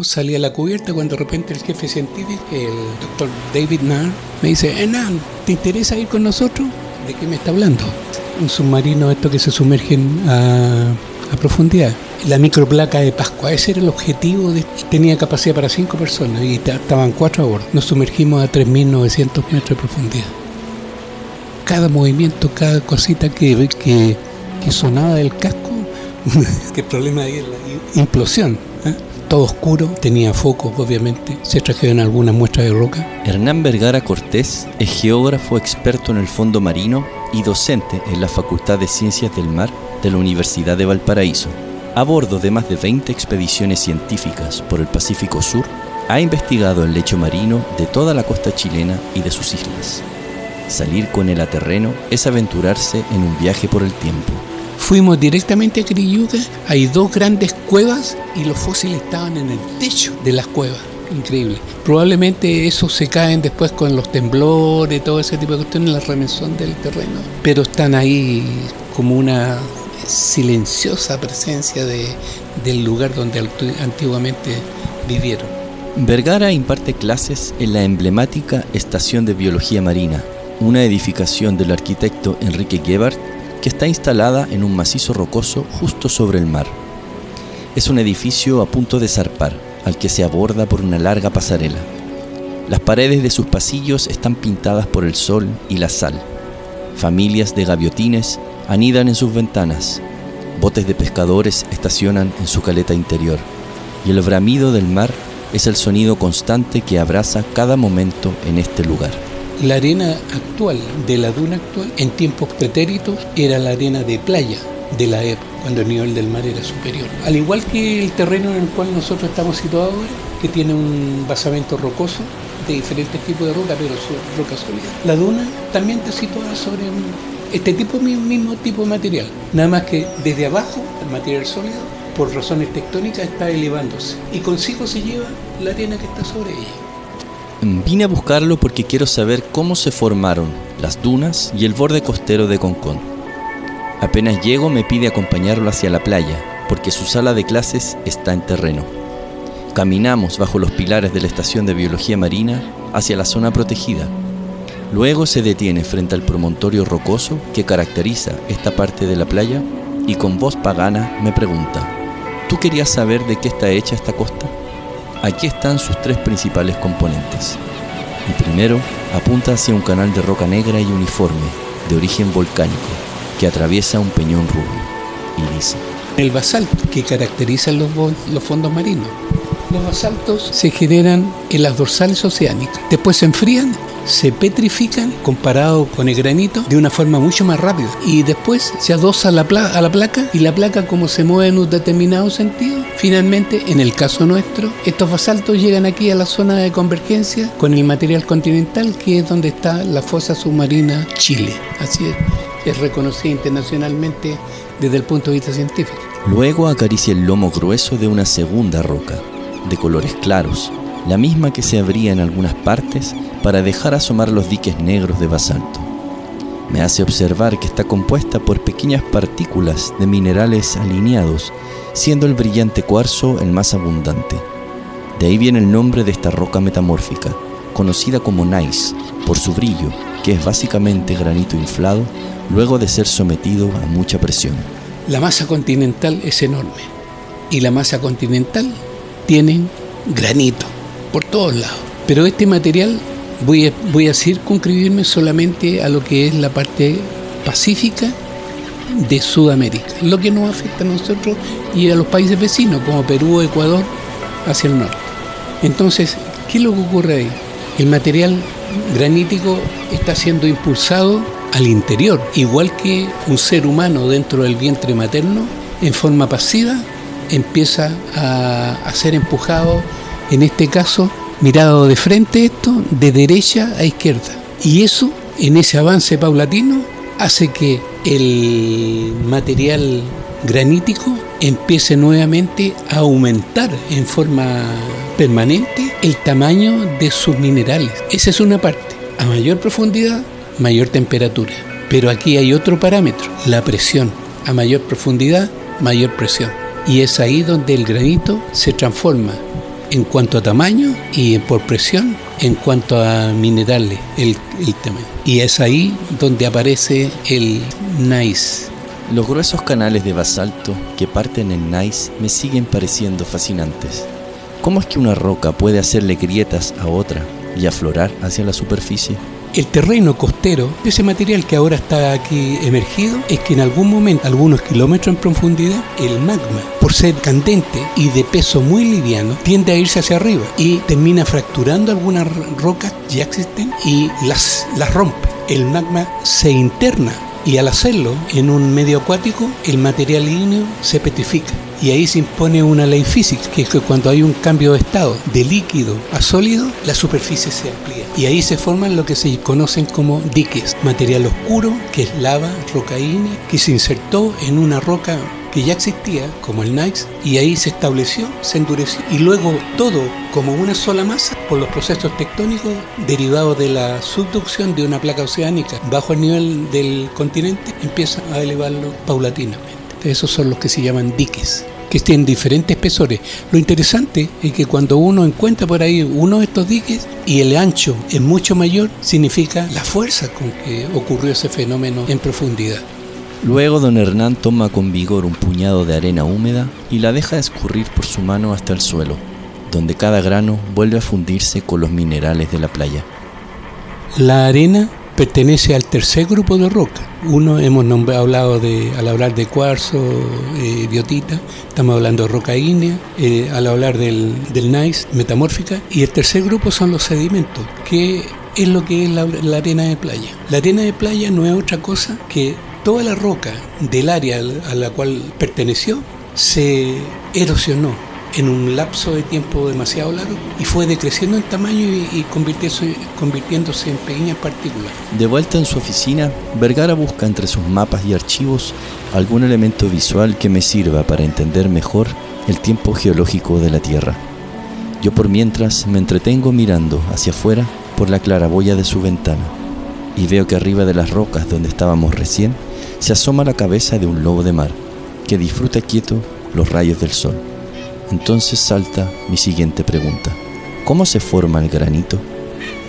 Salí a la cubierta cuando de repente el jefe científico, el doctor David Nairn, me dice: Hernán, ¿te interesa ir con nosotros? ¿De qué me está hablando? Un submarino, estos que se sumergen a profundidad. La microplaca de Pascua, ese era el objetivo. Tenía capacidad para 5 personas y estaban 4 a bordo. Nos sumergimos a 3.900 metros de profundidad. Cada movimiento, cada cosita que sonaba del casco, que el problema ahí es la implosión, ¿eh? Todo oscuro, tenía focos obviamente, se trajeron algunas muestras de roca. Hernán Vergara Cortés es geógrafo experto en el fondo marino y docente en la Facultad de Ciencias del Mar de la Universidad de Valparaíso. A bordo de más de 20 expediciones científicas por el Pacífico Sur, ha investigado el lecho marino de toda la costa chilena y de sus islas. Salir con él a terreno es aventurarse en un viaje por el tiempo. Fuimos directamente a Quiriyuca, hay 2 grandes cuevas y los fósiles estaban en el techo de las cuevas. Increíble. Probablemente esos se caen después con los temblores, todo ese tipo de cuestiones, la remesón del terreno. Pero están ahí como una silenciosa presencia del lugar donde antiguamente vivieron. Vergara imparte clases en la emblemática Estación de Biología Marina, una edificación del arquitecto Enrique Gebhardt, que está instalada en un macizo rocoso justo sobre el mar. Es un edificio a punto de zarpar, al que se aborda por una larga pasarela. Las paredes de sus pasillos están pintadas por el sol y la sal. Familias de gaviotines anidan en sus ventanas. Botes de pescadores estacionan en su caleta interior. Y el bramido del mar es el sonido constante que abraza cada momento en este lugar. La arena actual, de la duna actual, en tiempos pretéritos, era la arena de playa de la época, cuando el nivel del mar era superior. Al igual que el terreno en el cual nosotros estamos situados ahora, que tiene un basamento rocoso de diferentes tipos de roca, pero roca sólida. La duna también está situada sobre este mismo tipo de material, nada más que desde abajo, el material sólido, por razones tectónicas, está elevándose y consigo se lleva la arena que está sobre ella. Vine a buscarlo porque quiero saber cómo se formaron las dunas y el borde costero de Concón. Apenas llego me pide acompañarlo hacia la playa, porque su sala de clases está en terreno. Caminamos bajo los pilares de la Estación de Biología Marina hacia la zona protegida. Luego se detiene frente al promontorio rocoso que caracteriza esta parte de la playa y con voz pagana me pregunta: ¿tú querías saber de qué está hecha esta costa? Aquí están sus 3 principales componentes. El primero apunta hacia un canal de roca negra y uniforme, de origen volcánico, que atraviesa un peñón rubio, y dice: el basalto que caracteriza los fondos marinos. Los basaltos se generan en las dorsales oceánicas, después se enfrían, se petrifican comparado con el granito de una forma mucho más rápida y después se adosa a la placa y la placa, como se mueve en un determinado sentido, finalmente, en el caso nuestro, estos basaltos llegan aquí a la zona de convergencia con el material continental, que es donde está la fosa submarina Chile. Así es reconocida internacionalmente desde el punto de vista científico. Luego acaricia el lomo grueso de una segunda roca, de colores claros, la misma que se abría en algunas partes para dejar asomar los diques negros de basalto. Me hace observar que está compuesta por pequeñas partículas de minerales alineados, siendo el brillante cuarzo el más abundante. De ahí viene el nombre de esta roca metamórfica, conocida como gneiss, por su brillo, que es básicamente granito inflado luego de ser sometido a mucha presión. La masa continental es enorme y la masa continental tiene granito por todos lados. Pero este material voy a circunscribirme solamente a lo que es la parte pacífica de Sudamérica, lo que nos afecta a nosotros y a los países vecinos como Perú, Ecuador, hacia el norte. Entonces, ¿qué es lo que ocurre ahí? El material granítico está siendo impulsado al interior, igual que un ser humano dentro del vientre materno, en forma pasiva, empieza a ser empujado, en este caso, mirado de frente esto, de derecha a izquierda. Y eso, en ese avance paulatino, hace que el material granítico empiece nuevamente a aumentar en forma permanente el tamaño de sus minerales. Esa es una parte. A mayor profundidad, mayor temperatura. Pero aquí hay otro parámetro, la presión. A mayor profundidad, mayor presión. Y es ahí donde el granito se transforma en cuanto a tamaño y por presión en cuanto a minerales, el tamaño. Y es ahí donde aparece el gneiss. Los gruesos canales de basalto que parten en gneiss me siguen pareciendo fascinantes. ¿Cómo es que una roca puede hacerle grietas a otra y aflorar hacia la superficie? El terreno costero de ese material que ahora está aquí emergido es que en algún momento, algunos kilómetros en profundidad, el magma, por ser candente y de peso muy liviano, tiende a irse hacia arriba y termina fracturando algunas rocas ya existen y las rompe. El magma se interna y al hacerlo en un medio acuático, el material ígneo se petrifica. Y ahí se impone una ley física, que es que cuando hay un cambio de estado de líquido a sólido, la superficie se amplía. Y ahí se forman lo que se conocen como diques, material oscuro, que es lava, roca ígnea, que se insertó en una roca que ya existía, como el gneiss, y ahí se estableció, se endureció, y luego todo como una sola masa, por los procesos tectónicos derivados de la subducción de una placa oceánica bajo el nivel del continente, empieza a elevarlo paulatinamente. Esos son los que se llaman diques, que tienen diferentes espesores. Lo interesante es que cuando uno encuentra por ahí uno de estos diques y el ancho es mucho mayor, significa la fuerza con que ocurrió ese fenómeno en profundidad. Luego don Hernán toma con vigor un puñado de arena húmeda y la deja escurrir por su mano hasta el suelo, donde cada grano vuelve a fundirse con los minerales de la playa. La arena pertenece al tercer grupo de roca. Uno hemos hablado al hablar de cuarzo, biotita, estamos hablando de roca ígnea, al hablar del gneiss, metamórfica, y el tercer grupo son los sedimentos, que es lo que es la arena de playa. La arena de playa no es otra cosa que toda la roca del área a la cual perteneció se erosionó en un lapso de tiempo demasiado largo y fue decreciendo en tamaño y convirtiéndose en pequeñas partículas. De vuelta en su oficina, Vergara busca entre sus mapas y archivos algún elemento visual que me sirva para entender mejor el tiempo geológico de la Tierra. Yo por mientras me entretengo mirando hacia afuera por la claraboya de su ventana y veo que arriba de las rocas donde estábamos recién se asoma la cabeza de un lobo de mar que disfruta quieto los rayos del sol. Entonces salta mi siguiente pregunta. ¿Cómo se forma el granito?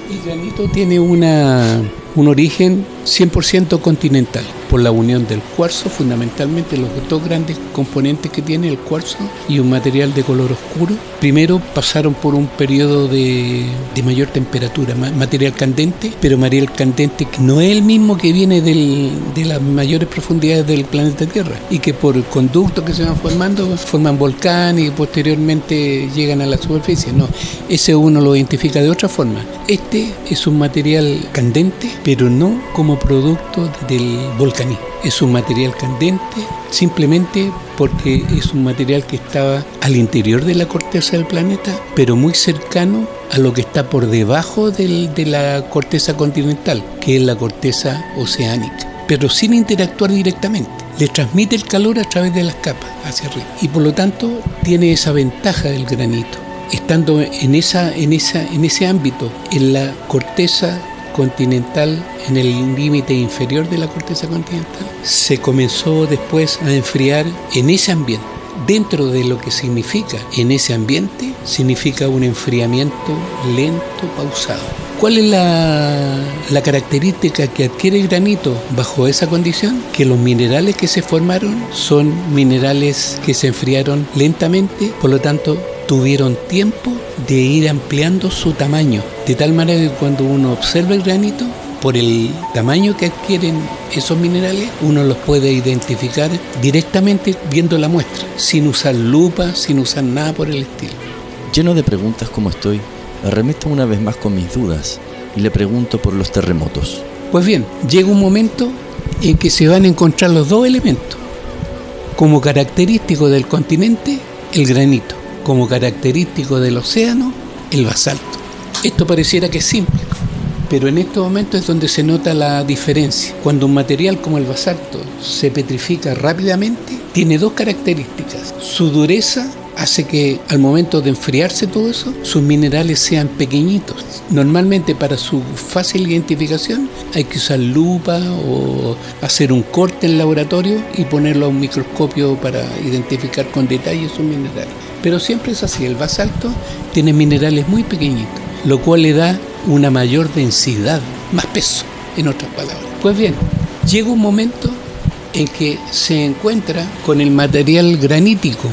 El granito tiene un origen 100% continental, por la unión del cuarzo, fundamentalmente los dos grandes componentes que tiene el cuarzo y un material de color oscuro. Primero pasaron por un periodo de mayor temperatura, material candente, pero material candente que no es el mismo que viene de las mayores profundidades del planeta Tierra y que por conductos que se van formando forman volcanes y posteriormente llegan a la superficie. No, ese uno lo identifica de otra forma. Este es un material candente, pero no como producto del volcanismo. Es un material candente simplemente porque es un material que estaba al interior de la corteza del planeta, pero muy cercano a lo que está por debajo de la corteza continental, que es la corteza oceánica, pero sin interactuar directamente. Le transmite el calor a través de las capas hacia arriba y por lo tanto tiene esa ventaja del granito. Estando en ese ámbito, en la corteza continental, en el límite inferior de la corteza continental, se comenzó después a enfriar en ese ambiente. Dentro de lo que significa en ese ambiente, significa un enfriamiento lento, pausado. ¿Cuál es la característica que adquiere el granito bajo esa condición? Que los minerales que se formaron son minerales que se enfriaron lentamente, por lo tanto tuvieron tiempo de ir ampliando su tamaño, de tal manera que cuando uno observa el granito, por el tamaño que adquieren esos minerales, uno los puede identificar directamente viendo la muestra, sin usar lupa, sin usar nada por el estilo. Lleno de preguntas como estoy, arremeto una vez más con mis dudas y le pregunto por los terremotos. Pues bien, llega un momento en que se van a encontrar los dos elementos. Como característico del continente, el granito. Como característico del océano, el basalto. Esto pareciera que es simple, pero en estos momentos es donde se nota la diferencia. Cuando un material como el basalto se petrifica rápidamente, tiene dos características. Su dureza hace que al momento de enfriarse todo eso, sus minerales sean pequeñitos. Normalmente para su fácil identificación hay que usar lupa o hacer un corte en laboratorio y ponerlo a un microscopio para identificar con detalle sus minerales. Pero siempre es así, el basalto tiene minerales muy pequeñitos, lo cual le da una mayor densidad, más peso, en otras palabras. Pues bien, llega un momento en que se encuentra con el material granítico,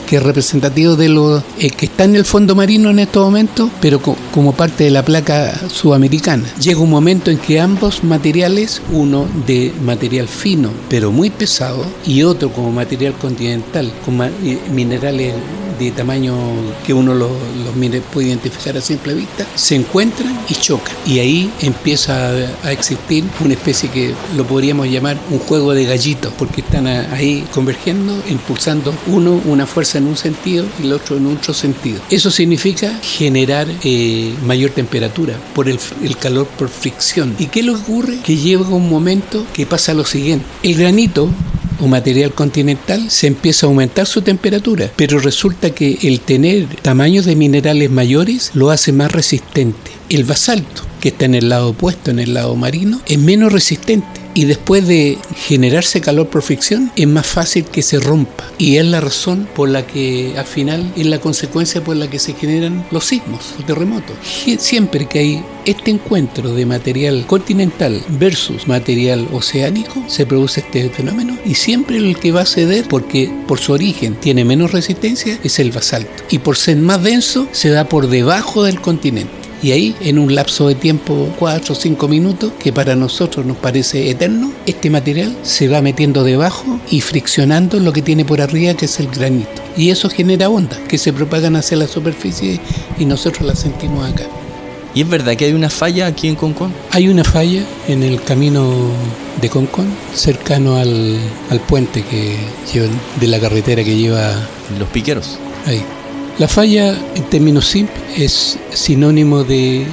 que es representativo de lo que está en el fondo marino en estos momentos, pero como parte de la placa sudamericana. Llega un momento en que ambos materiales, uno de material fino, pero muy pesado, y otro como material continental, con minerales de tamaño que uno los puede identificar a simple vista, se encuentran y chocan. Y ahí empieza a existir una especie que lo podríamos llamar un juego de gallitos, porque están ahí convergiendo, impulsando uno una fuerza en un sentido y el otro en otro sentido. Eso significa generar mayor temperatura por el calor por fricción. ¿Y qué le ocurre? Que llega un momento que pasa lo siguiente. El granito o material continental se empieza a aumentar su temperatura, pero resulta que el tener tamaños de minerales mayores lo hace más resistente. El basalto, que está en el lado opuesto, en el lado marino, es menos resistente. Y después de generarse calor por fricción, es más fácil que se rompa. Y es la razón por la que al final es la consecuencia por la que se generan los sismos, los terremotos. Siempre que hay este encuentro de material continental versus material oceánico, se produce este fenómeno. Y siempre el que va a ceder, porque por su origen tiene menos resistencia, es el basalto. Y por ser más denso, se da por debajo del continente. Y ahí, en un lapso de tiempo, 4 o 5 minutos, que para nosotros nos parece eterno, este material se va metiendo debajo y friccionando lo que tiene por arriba, que es el granito. Y eso genera ondas que se propagan hacia la superficie y nosotros las sentimos acá. ¿Y es verdad que hay una falla aquí en Concón? Hay una falla en el camino de Concón, cercano al puente que lleva, de la carretera que lleva... Los Piqueros. Ahí. La falla, en términos simples, es sinónimo de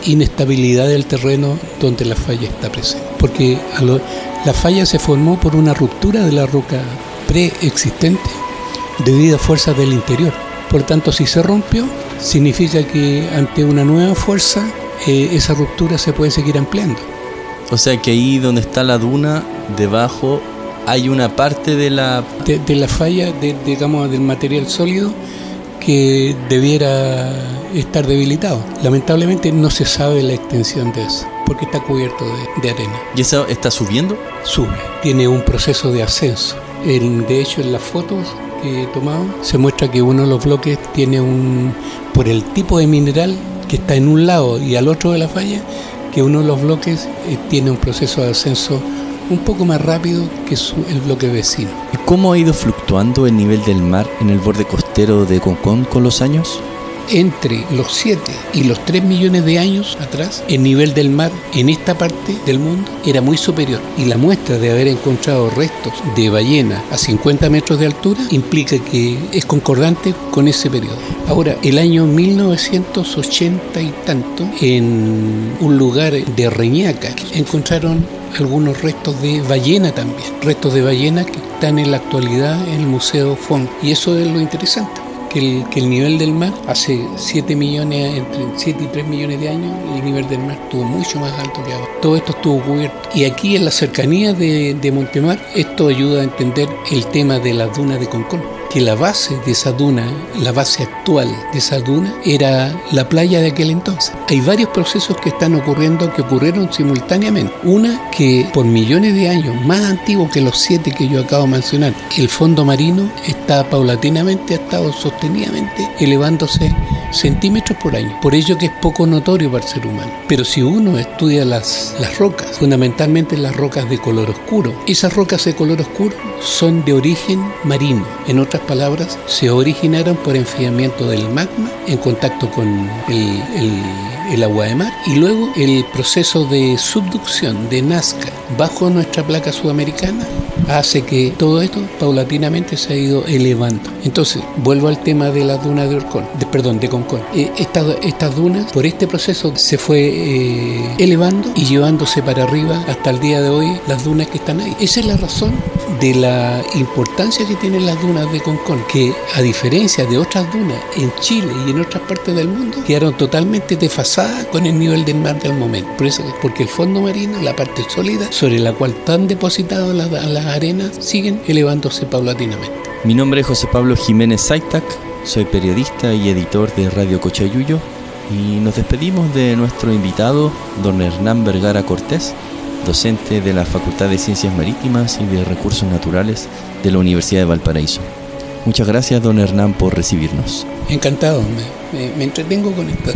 inestabilidad del terreno donde la falla está presente. Porque la falla se formó por una ruptura de la roca preexistente debido a fuerzas del interior. Por tanto, si se rompió, significa que ante una nueva fuerza, esa ruptura se puede seguir ampliando. O sea que ahí donde está la duna, debajo hay una parte de la falla, digamos, del material sólido, que debiera estar debilitado. Lamentablemente no se sabe la extensión de eso, porque está cubierto de arena. ¿Y eso está subiendo? Sube, tiene un proceso de ascenso. De hecho, en las fotos que he tomado, se muestra que uno de los bloques tiene por el tipo de mineral que está en un lado y al otro de la falla, que uno de los bloques tiene un proceso de ascenso un poco más rápido que el bloque vecino. ¿Y cómo ha ido fluctuando el nivel del mar en el borde costero de Concón con los años? Entre los 7 y los 3 millones de años atrás, el nivel del mar en esta parte del mundo era muy superior. Y la muestra de haber encontrado restos de ballena a 50 metros de altura implica que es concordante con ese periodo. Ahora, el año 1980 y tanto, en un lugar de Reñaca, encontraron algunos restos de ballena también. Restos de ballena que están en la actualidad en el Museo Font. Y eso es lo interesante. Que el nivel del mar hace entre 7 y 3 millones de años, el nivel del mar estuvo mucho más alto que ahora. Todo esto estuvo cubierto. Y aquí en la cercanía de Montemar, esto ayuda a entender el tema de las dunas de Concón. Que la base de esa duna, la base actual de esa duna, era la playa de aquel entonces. Hay varios procesos que están ocurriendo, que ocurrieron simultáneamente. Una, que por millones de años, más antiguo que los 7 que yo acabo de mencionar, el fondo marino está paulatinamente, ha estado sostenidamente elevándose centímetros por año. Por ello que es poco notorio para el ser humano. Pero si uno estudia las rocas, fundamentalmente las rocas de color oscuro, esas rocas de color oscuro son de origen marino. En otras palabras, se originaron por enfriamiento del magma en contacto con el agua de mar, y luego el proceso de subducción de Nazca bajo nuestra placa sudamericana hace que todo esto paulatinamente se ha ido elevando. Entonces, vuelvo al tema de las dunas de Concón. Estas dunas, por este proceso, se fue elevando y llevándose para arriba hasta el día de hoy las dunas que están ahí. Esa es la razón de la importancia que tienen las dunas de Concón, que a diferencia de otras dunas en Chile y en otras partes del mundo, quedaron totalmente desfasadas con el nivel del mar del momento. Por eso, porque el fondo marino, la parte sólida sobre la cual están depositadas las arenas, siguen elevándose paulatinamente. Mi nombre es José Pablo Jiménez Zaitac, soy periodista y editor de Radio Cochayuyo, y nos despedimos de nuestro invitado, don Hernán Vergara Cortés, docente de la Facultad de Ciencias Marítimas y de Recursos Naturales de la Universidad de Valparaíso. Muchas gracias, don Hernán, por recibirnos. Encantado, me entretengo con esto.